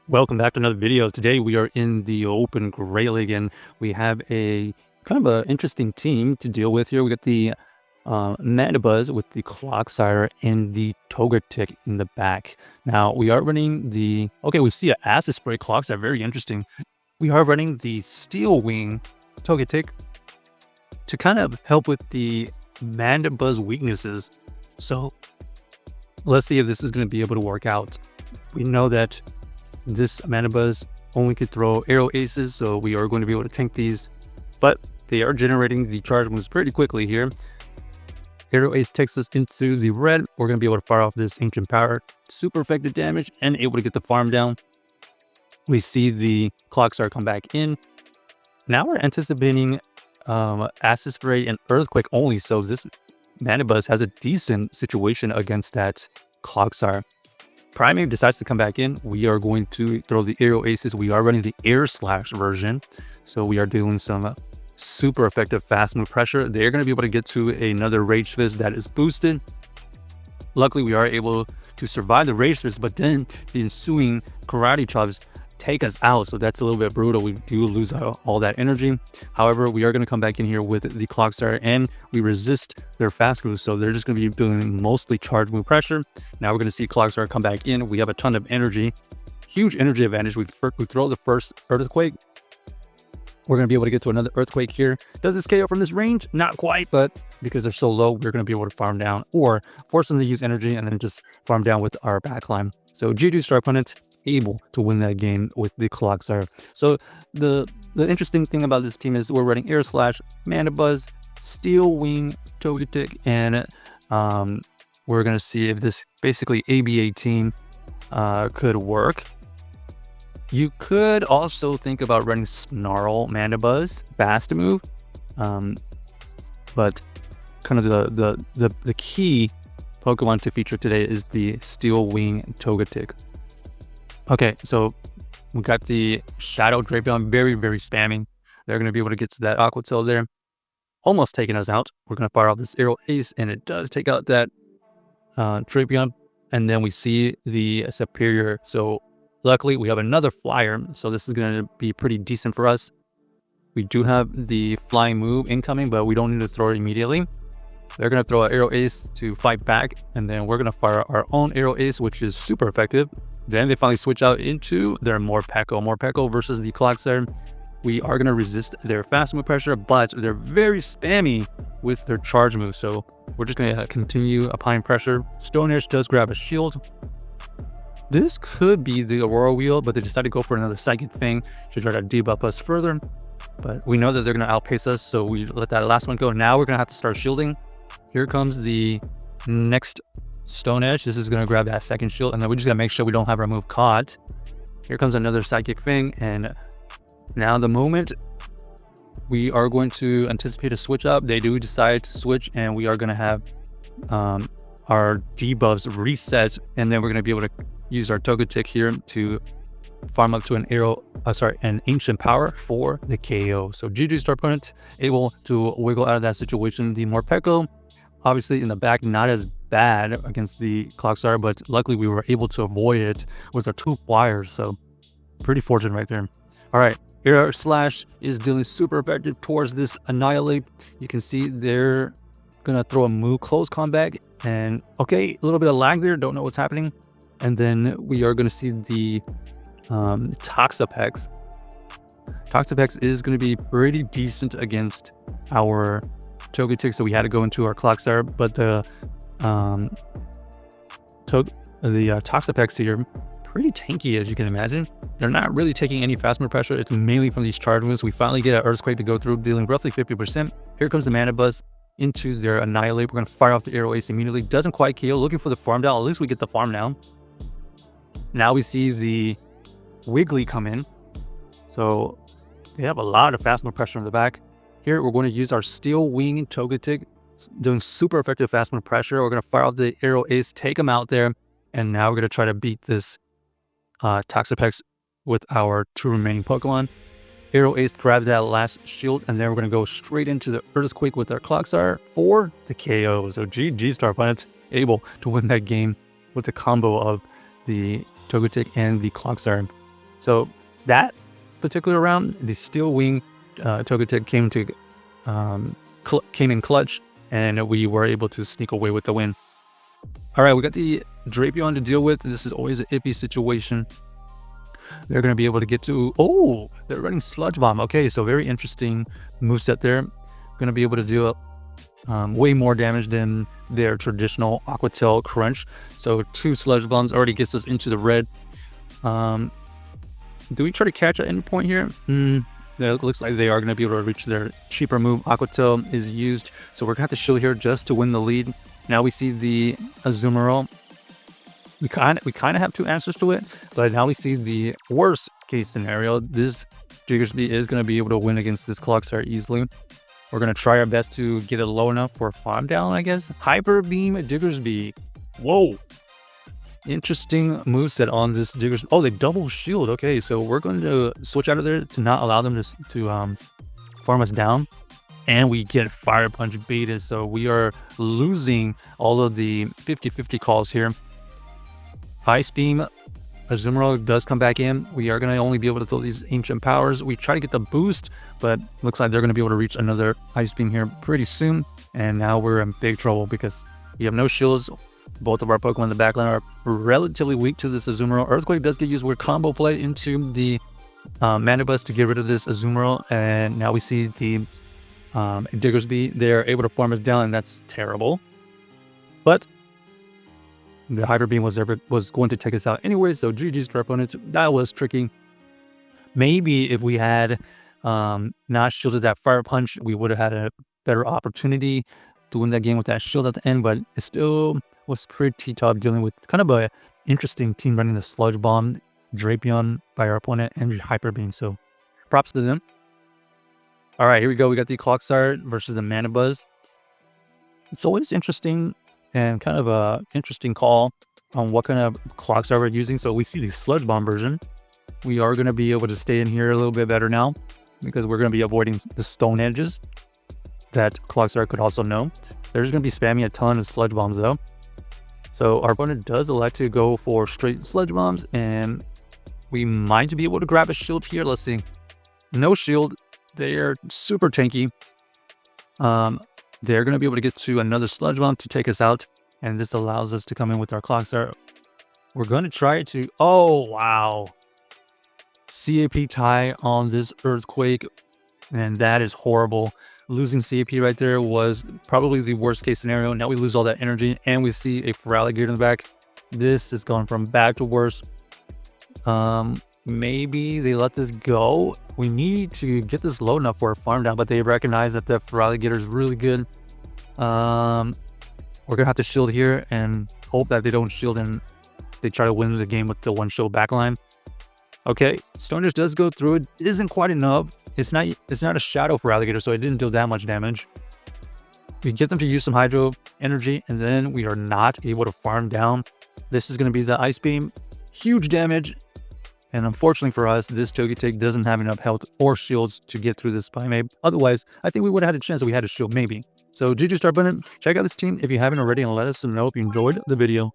Welcome back to another video. Today we are in the open Great League and we have a kind of an interesting team to deal with here. We got the Mandibuzz with the Clodsire and the Togetic in the back. Now we are running the, we see an Acid Spray Clodsire, very interesting. We are running the Steel Wing Togetic to kind of help with the Mandibuzz weaknesses. So let's see if this is going to be able to work out. We know that this Mandibuzz only could throw Aero Aces, so we are going to be able to tank these, but they are generating the charge moves pretty quickly here. Aero Ace takes us into the red. We're going to be able to fire off this Ancient Power, super effective damage, and able to get the farm down. We see the Clodsire come back in. Now we're anticipating Acid Spray and Earthquake only, so this Mandibuzz has a decent situation against that Clodsire. Primate decides to come back in. We are going to throw the Aero Aces. We are running the Air Slash version. So we are doing some super effective fast move pressure. They're going to be able to get to another Rage Fist that is boosted. Luckily, we are able to survive the Rage Fist, but then the ensuing Karate Chops take us out. So that's a little bit brutal. We do lose all that energy. However, we are going to come back in here with the Clodsire and we resist their fast moves. So they're just going to be doing mostly charge move pressure. Now we're going to see Clodsire come back in. We have a ton of energy, huge energy advantage. We throw the first Earthquake. We're going to be able to get to another Earthquake here. Does this KO from this range? Not quite, but because they're so low, we're going to be able to farm down or force them to use energy and then just farm down with our backline. So GG to our opponent, able to win that game with the Clodsire. So the interesting thing about this team is we're running Air Slash, Mandibuzz, Steel Wing, Togetic, and we're going to see if this basically ABA team could work. You could also think about running Snarl Mandibuzz, fast move, but kind of the key Pokemon to feature today is the Steel Wing Togetic. Okay, so we got the Shadow Drapion, very, very spamming. They're going to be able to get to that Aqua Tail there. Almost taking us out. We're going to fire off this Aero Ace, and it does take out that Drapion. And then we see the Superior. So luckily, we have another Flyer, so this is going to be pretty decent for us. We do have the Flying move incoming, but we don't need to throw it immediately. They're going to throw an Aero Ace to fight back, and then we're going to fire our own Aero Ace, which is super effective. Then they finally switch out into their Morpeko versus the Clodsire. We are going to resist their fast move pressure, but they're very spammy with their charge move. So we're just going to continue applying pressure. Stone Edge does grab a shield. This could be the Aurora Wheel, but they decided to go for another Psychic Fang to try to debuff us further. But we know that they're going to outpace us, so we let that last one go. Now we're going to have to start shielding. Here comes the next Stone Edge. This is going to grab that second shield, and then we just got to make sure we don't have our move caught. Here comes another Psychic Fang, and now the moment we are going to anticipate a switch up, they do decide to switch, and we are going to have our debuffs reset, and then we're going to be able to use our Togetic here to farm up to an Ancient Power for the KO. So GG's to our opponent, able to wiggle out of that situation. The Morpeko, obviously in the back, not as bad against the Clodsire, but luckily we were able to avoid it with our two Flyers, so pretty fortunate right there. All right, Air Slash is dealing super effective towards this Annihilate. You can see they're gonna throw a move close combat, and okay, a little bit of lag there, don't know what's happening. And then we are gonna see the Toxapex. Toxapex is gonna be pretty decent against our Togetic, so we had to go into our Clodsire, but the Toxapex here, pretty tanky as you can imagine. They're not really taking any fast move pressure. It's mainly from these charge moves. We finally get an Earthquake to go through, dealing roughly 50%. Here comes the Mandibuzz into their Annihilate. We're going to fire off the Aero Ace immediately. Doesn't quite KO. Looking for the farm down. At least we get the farm down. Now we see the Wiggly come in. So they have a lot of fast move pressure in the back. Here we're going to use our Steel Wing Togetic, doing super effective fast move pressure. We're going to fire off the Aero Ace, take him out there, and now we're going to try to beat this Toxapex with our two remaining Pokemon. Aero Ace grabs that last shield, and then we're going to go straight into the Earthquake with our Clodsire for the KO. So GG's to our opponent, able to win that game with the combo of the Togetic and the Clodsire. So that particular round, the Steel Wing Togetic came in clutch, and we were able to sneak away with the win. All right, we got the Drapion to deal with. This is always an iffy situation. They're going to be able to get to... Oh, they're running Sludge Bomb. Okay, so very interesting moveset there. Going to be able to do way more damage than their traditional Aqua Tail Crunch. So 2 Sludge Bombs already gets us into the red. Do we try to catch at any point here? It looks like they are going to be able to reach their cheaper move. Aqua Tail is used, so we're going to have to shield here just to win the lead. Now we see the Azumarill. We kind of have 2 answers to it, but now we see the worst case scenario. This Diggersby is going to be able to win against this Clodsire easily. We're going to try our best to get it low enough for a farm down, I guess. Hyper Beam Diggersby. Whoa. Interesting moveset on this Diggersby. Oh, they double shield. Okay, so we're going to switch out of there to not allow them to farm us down. And we get Fire Punch baited, so we are losing all of the 50-50 calls here. Ice Beam, Azumarill does come back in. We are going to only be able to throw these Ancient Powers. We try to get the boost, but looks like they're going to be able to reach another Ice Beam here pretty soon. And now we're in big trouble because we have no shields. Both of our Pokemon in the backline are relatively weak to this Azumarill. Earthquake does get used with combo play into the Mandibuzz to get rid of this Azumarill. And now we see the Diggersby. They're able to farm us down, and that's terrible. But the Hyper Beam was going to take us out anyway, so GG's to our opponents. That was tricky. Maybe if we had not shielded that Fire Punch, we would have had a better opportunity to win that game with that shield at the end, but it still was pretty tough dealing with kind of a interesting team running the Sludge Bomb, Drapion by our opponent, and Hyper Beam, so props to them. All right, here we go. We got the Clodsire versus the Mandibuzz. It's always interesting and kind of a interesting call on what kind of Clodsire we're using. So we see the Sludge Bomb version. We are going to be able to stay in here a little bit better now because we're going to be avoiding the stone edges that Clodsire could also know. They're just going to be spamming a ton of Sludge Bombs though. So our opponent does elect to go for straight Sludge Bombs, and we might be able to grab a shield here. Let's see. No shield. They're super tanky. They're going to be able to get to another Sludge Bomb to take us out, and this allows us to come in with our Clodsire. We're going to try to... Oh, wow. CAP tie on this Earthquake, and that is horrible. Losing CAP right there was probably the worst case scenario. Now we lose all that energy, and we see a Feraligatr in the back. This is going from bad to worse. Maybe they let this go. We need to get this low enough for a farm down, but they recognize that the Feraligatr is really good. We're gonna have to shield here and hope that they don't shield and they try to win the game with the one shield backline. Okay, Stone Edge does go through. It isn't quite enough. It's not a Shadow Feraligatr, so it didn't do that much damage. We get them to use some Hydro Energy, and then we are not able to farm down. This is gonna be the Ice Beam. Huge damage. And unfortunately for us, this Togetic doesn't have enough health or shields to get through this Primeape. Otherwise, I think we would have had a chance if we had a shield, maybe. So GG Star Button, check out this team if you haven't already, and let us know if you enjoyed the video.